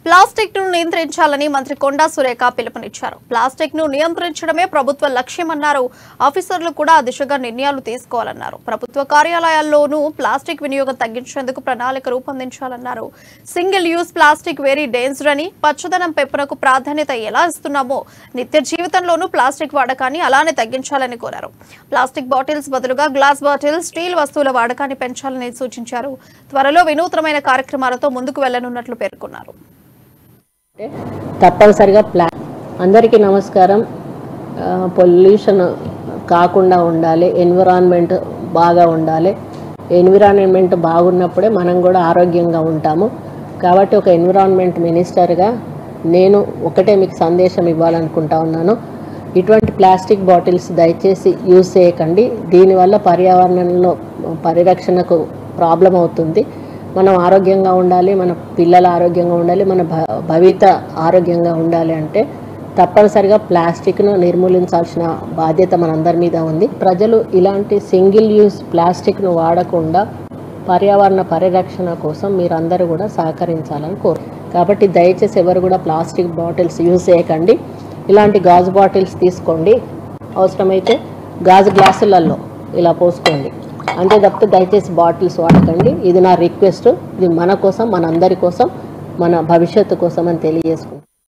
Plastic ను నియంత్రించాలని మంత్రి కొండా సురేఖ పిలుపునిచ్చారు. ప్లాస్టిక్ ను నియంత్రించడమే ప్రభుత్వ లక్ష్యమన్నారు. ఆఫీసర్లు కూడా ఆ దిశగా నిర్ణయాలు తీసుకోవాలన్నారు. ప్రభుత్వ కార్యాలయాల్లోనూ ప్లాస్టిక్ వినియోగం తగ్గించేందుకు ప్రణాళిక రూపొందించాలన్నారు. Single use plastic very danger అని, పచ్చదనం పెంపునకు ప్రాధాన్యత ఎలా ఇస్తున్నామో నిత్య జీవితంలోనూ ప్లాస్టిక్ వాడకాన్ని అలానే తగ్గించాలని కోరారు. ప్లాస్టిక్ బాటిల్స్ బదులుగా గ్లాస్ బాటిల్స్, స్టీల్ వస్తువుల వాడకాన్ని పెంచాలని సూచించారు. త్వరలో వినూత్నమైన కార్యక్రమాలతో ముందుకు వెళ్లనున్నట్లు పేర్కొన్నారు. తప్పనిసరిగా అందరికీ నమస్కారం. పొల్యూషన్ కాకుండా ఉండాలి, ఎన్విరాన్మెంట్ బాగా ఉండాలి. ఎన్విరాన్మెంట్ బాగున్నప్పుడే మనం కూడా ఆరోగ్యంగా ఉంటాము. కాబట్టి ఒక ఎన్విరాన్మెంట్ మినిస్టర్గా నేను ఒకటే మీకు సందేశం ఇవ్వాలనుకుంటా ఉన్నాను. ఇటువంటి ప్లాస్టిక్ బాటిల్స్ దయచేసి యూజ్ చేయకండి. దీనివల్ల పర్యావరణంలో పరిరక్షణకు ప్రాబ్లం అవుతుంది. మనం ఆరోగ్యంగా ఉండాలి, మన పిల్లల ఆరోగ్యంగా ఉండాలి, మన భవిత ఆరోగ్యంగా ఉండాలి అంటే తప్పనిసరిగా ప్లాస్టిక్ను నిర్మూలించాల్సిన బాధ్యత మనందరి మీద ఉంది. ప్రజలు ఇలాంటి సింగిల్ యూజ్ ప్లాస్టిక్ను వాడకుండా పర్యావరణ పరిరక్షణ కోసం మీరందరూ కూడా సహకరించాలని కాబట్టి దయచేసి ఎవరు కూడా ప్లాస్టిక్ బాటిల్స్ యూజ్ చేయకండి. ఇలాంటి గాజు బాటిల్స్ తీసుకోండి. అవసరమైతే గాజు గ్లాసులలో ఇలా పోసుకోండి. అంతే తప్పితే దయచేసి బాటిల్స్ వాడకండి. ఇది నా రిక్వెస్ట్. ఇది మన కోసం, మన అందరి కోసం, మన భవిష్యత్తు కోసం అని తెలియజేసుకుంటాం.